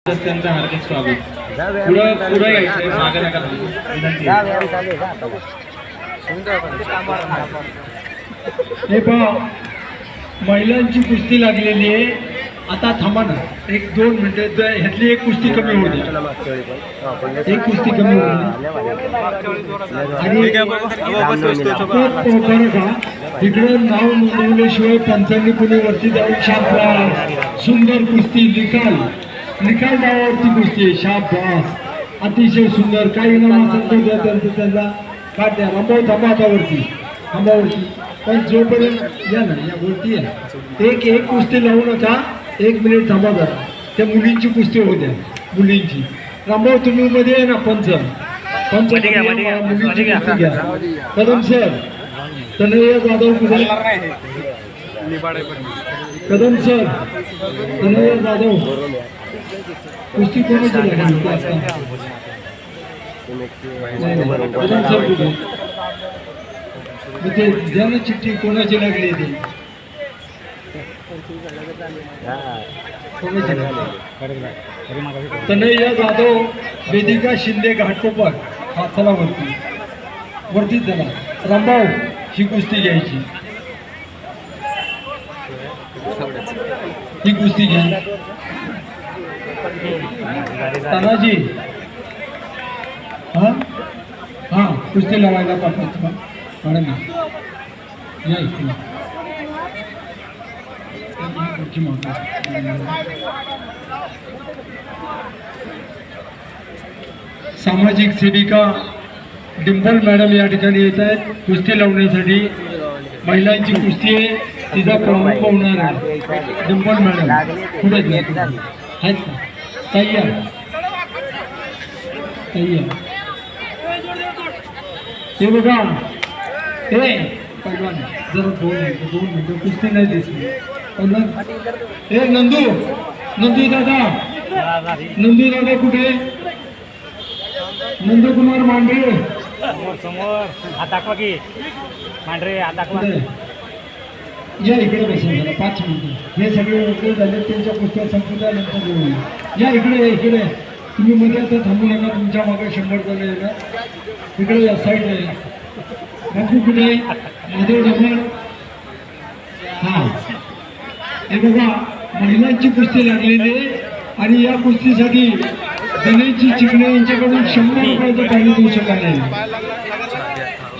त्यांचं हार्दिक स्वागत. पुढं यायचं मागे नका हे पहा, महिलांची कुस्ती लागलेली आहे. आता थांबा ना, 1-2 मिनिटं. ह्यातली एक कुस्ती कमी होऊ द्या, एक कुस्ती कमी होऊ द्या. इकडे नाव नोंदवल्याशिवाय पंचांनी कुणी वरती जाऊन शाबास, सुंदर कुस्ती, निकाल डावावरती कुस्ती, शाबास, अतिशय सुंदर. काही नाम असेल तर द्या त्यांचा काढ द्या. थांबावरती पण जोपर्यंत या ना, या वरती आहे. एक कुस्ती लावू नका, 1 मिनिट थांबा जरा. त्या मुलींची कुस्ती होऊ द्या, मुलींची. रामभाऊ तुम्ही मध्ये आहे ना, पंच मुलींची कुस्ती घ्या. कदम सर, तनय जाधव कुठे? कदम सर, तनय जाधव कुस्ती कोणाची लागली? कदम सर कुठे? ते ज्यानं चिठ्ठी कोणाची लागली ती? तनय जाधव, वेदिका शिंदे, घाटकोपर. हा, चला वरती चला. रामभाऊ, ही कुस्ती घ्यायची, ही कुस्ती घ्या. तानाजी, हा कुस्ती लावायला पाठवतो मॅडम. या इकडे सामाजिक सेविका डिंपल मॅडम या ठिकाणी येत आहेत कुस्ती लावण्यासाठी. महिलांची कुस्ती आहे, तिचा प्रमुख होणार आहे. डिंपल मॅडम पुढे आहेत का? ताई या, हे बघा. हे पहिलवान जरा 2 मिनिटं कुस्ती नाही दिसली. हे नंदू दादा कुठे? नंदकुमार मांढरे समोर हात दाखवा की. मांढरे हात दाखवा. या इकडे बसून जरा 5 मिनिटं. हे सगळे ओके झाले, त्यांच्या कुस्त्या संपल्यानंतर घेऊन या. इकडे तुम्ही मध्ये आता थांबू नका. तुमच्या मागे 100 जण येणार. इकडे या साईडला या. बापू कुठे? माधव ढमण. हा, हे बघा, महिलांची कुस्ती लागलेली आहे आणि या कुस्तीसाठी गणेशजी चिकणे यांच्याकडून 100 रुपयाचं पारितोषिक आहे.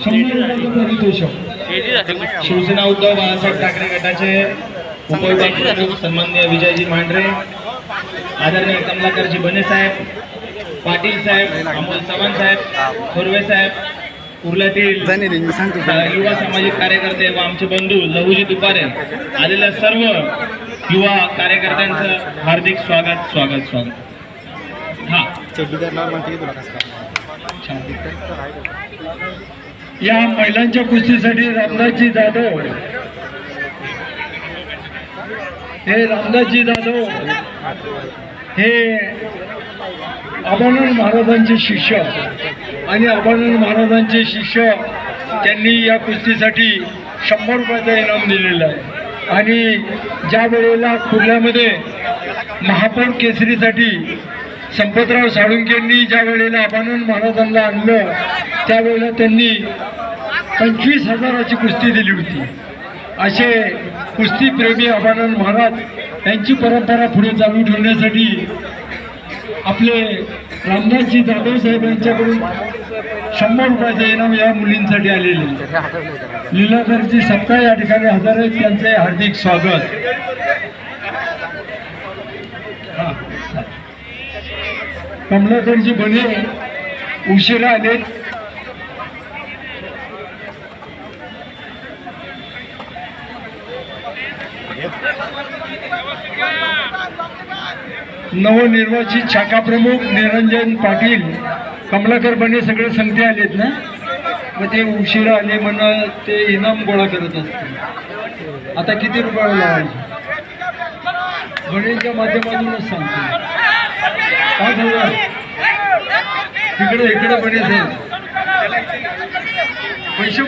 100 रुपयाचं पारितोषिक. शिवसेना उद्धव बाळासाहेब ठाकरे गटाचे उपविभाग सन्माननीय विजयजी मांढरे, आदरणीय कमलाकरजी बने साहेब, पाटील साहेब, अमोल चव्हाण साहेब, थोरवे साहेब, उर्ल्यातील युवा सामाजिक कार्यकर्ते व आमचे बंधू लहुजी दुपारे आलेल्या सर्व युवा कार्यकर्त्यांचं हार्दिक स्वागत. हा, या महिलांच्या कुस्तीसाठी रामदासजी जाधव, हे अभानंद महाराजांचे शिष्य आणि अभानंद महाराजांचे शिष्य त्यांनी या कुस्तीसाठी 100 रुपयाचं इनाम दिलेलं आहे. आणि ज्या वेळेला कुर्ल्यामध्ये महापौर केसरीसाठी संपतराव साळुंखेंनी ज्या वेळेला अभानंद महाराजांना आणलं, त्यावेळेला त्यांनी 25,000ची कुस्ती दिली होती. असे कुस्तीप्रेमी अभानंद महाराज यांची परंपरा पुढे चालू ठेवण्यासाठी आपले रामदासजी जाधव साहेब यांच्याकडून 100 रुपयाचं इनाम या मुलींसाठी आलेले. लीलाधरजी सप्ताह या ठिकाणी हजर आहेत, त्यांचे हार्दिक स्वागत. कमलाकरजी बने उशिरा आले. नवनिर्वाचित शाखा प्रमुख निरंजन पाटील, कमलाकर बने सगळे संगते आलेत ना, मग ते उशिरा आले म्हणून ते इनाम गोळा करत असते. आता किती रुपये लावायचे? बनेच्या माध्यमातूनच सांगतो. 5,000. इकडे बने साहेब पैसे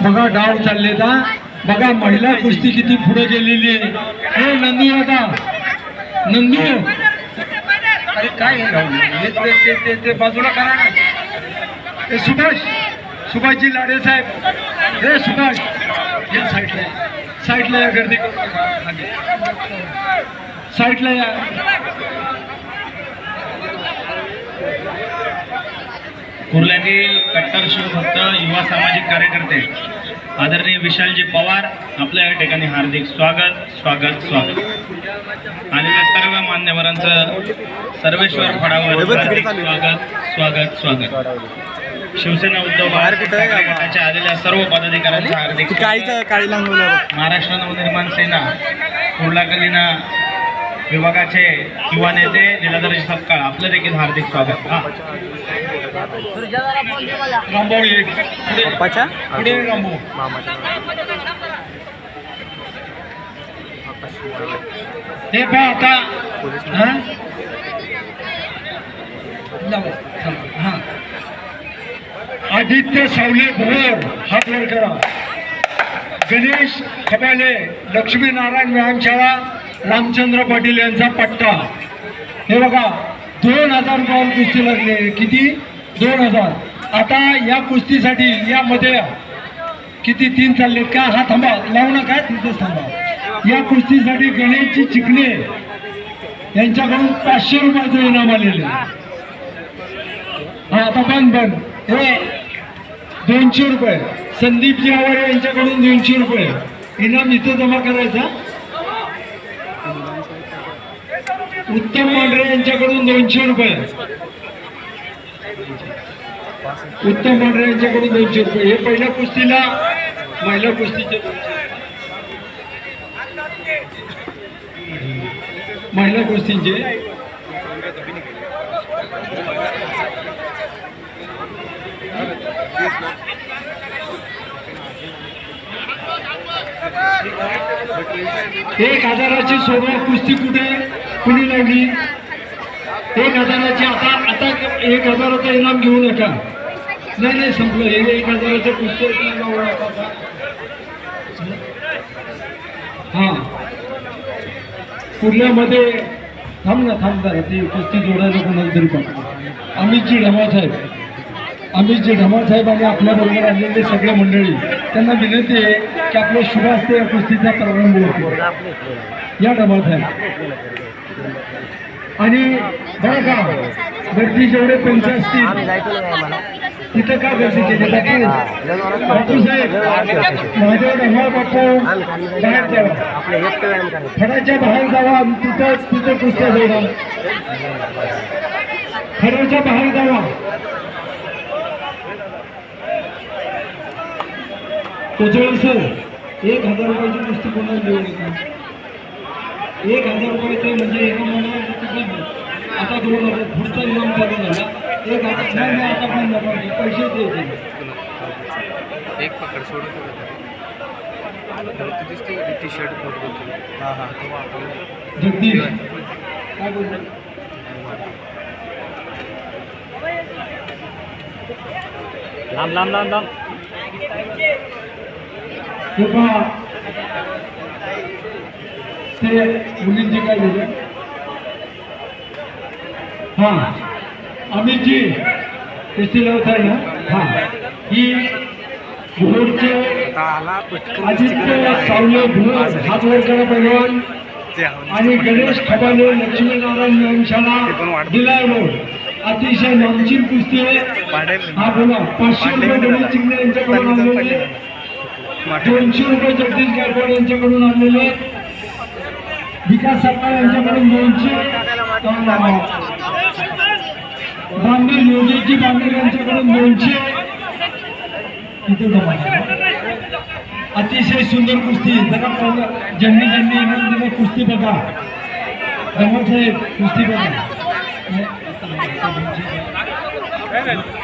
बघा डाव चालले का बघा महिला कुस्ती किती पुढे गेलेली आहे. हे नंदू दादा, नंदू अरे काय हे ते बाजूला करा ना. हे सुभाषजी लाडे साहेब, हे सुभाष या साईडला या, गर्दी करू नका, साईडला या. कुर्ल्यातील कट्टर शिवभक्त युवा सामाजिक कार्यकर्ते आदरणीय विशालजी पवार आपल्या या ठिकाणी हार्दिक स्वागत. आलेल्या सर्व मान्यवरांचं सर्वेश्वर फडावर हार्दिक स्वागत. शिवसेना उद्धव ठाकरे गटाच्या आलेल्या सर्व पदाधिकाऱ्यांचं हार्दिक स्वागत. महाराष्ट्र नवनिर्माण सेना कुर्ला कलिना विभागाचे युवा नेते लीलाधर सपकाळ आपलं देखील हार्दिक स्वागत. रामभाऊ पुढे रामभाऊ. हे पहा आता हा आदित्य सावले भोर हात वर करा. गणेश खबाले लक्ष्मीनारायण व्यायामशाळा रामचंद्र पाटील यांचा पट्टा. हे बघा 2000 रुपयावर कुस्ती लागले. किती? 2000. आता या कुस्तीसाठी यामध्ये किती 3 चाललेत का? हा थांबा, लावू नका, तिथेच थांबा. या कुस्तीसाठी गणेशजी चिकणे यांच्याकडून 500 रुपयाचं इनाम आलेलं. हा आता बंद हे 200 रुपये. संदीपजी आवारे यांच्याकडून 200 रुपये इनाम इथं जमा करायचा. उत्तम मांढरे यांच्याकडून 200 रुपये. उत्तम मांढरे यांच्याकडून 200 रुपये. हे पहिल्या कुस्तीला महिला कुस्तीचे महिला कुस्तीचे एक 1000ची सोबत कुस्ती कुठे कुणी लावली? 1000ची. आता 1000चं इनाम घेऊ नका. नाही संपलं. हे 1000चं कुस्ती लावू नका. हा कुर्ल्यामध्ये थांब जरा ते कुस्ती जोडायला कोणाला तरी पाठवा. अमितजी ढमाळ साहेब आणि आपल्याबरोबर आलेले सगळे मंडळी त्यांना विनंती आहे की आपल्या शुभ हस्ते या कुस्तीचा प्रारंभ होतो. या ढमाळ साहेब आणि बरं का गर्दी जेवढे पंच असतील तिथं का गर्दी केली? बापू साहेब महादेव ढमाळ बापू बाहेर जावा, फडाच्या बाहेर जावा. तिथं कुस्त्या जोडा. फडाच्या बाहेर जावा. कोचळे सर 1000 रुपयाची कुस्ती कोणाला देऊ नका. 1000 रुपये ते म्हणजे एका महिन्याला आता 2000 पुढचा इनाम चालू झाला. 1000 नाही आता पण पैसे द्यायचे. एक पकड सोडून टी शर्ट जगदीश काय बोलतो? लांब हे पहा ते मुलींचे काय झालं. हा अमितजी कुस्ती लावताय ना. हा ही भोरचे आदित्य सावले भोर हात वर करा पैलवान आणि गणेश खबाले लक्ष्मीनारायण व्यायामशाळा दिलाय रोड. अतिशय नामचीन कुस्ती आहे. हा बोला 500 रुपये गणेश चिंगणे यांच्याकडून आलेले. 200 रुपये जगदीश गायकवाड यांच्याकडून आलेले. विकास सरकार यांच्याकडून 200. बांदेल योगेशजी बांदेल यांच्याकडून 200. तिथे जमा अतिशय सुंदर कुस्ती. जरा ज्यांनी इनाम दिलं कुस्ती बघा. साहेब कुस्ती बघा.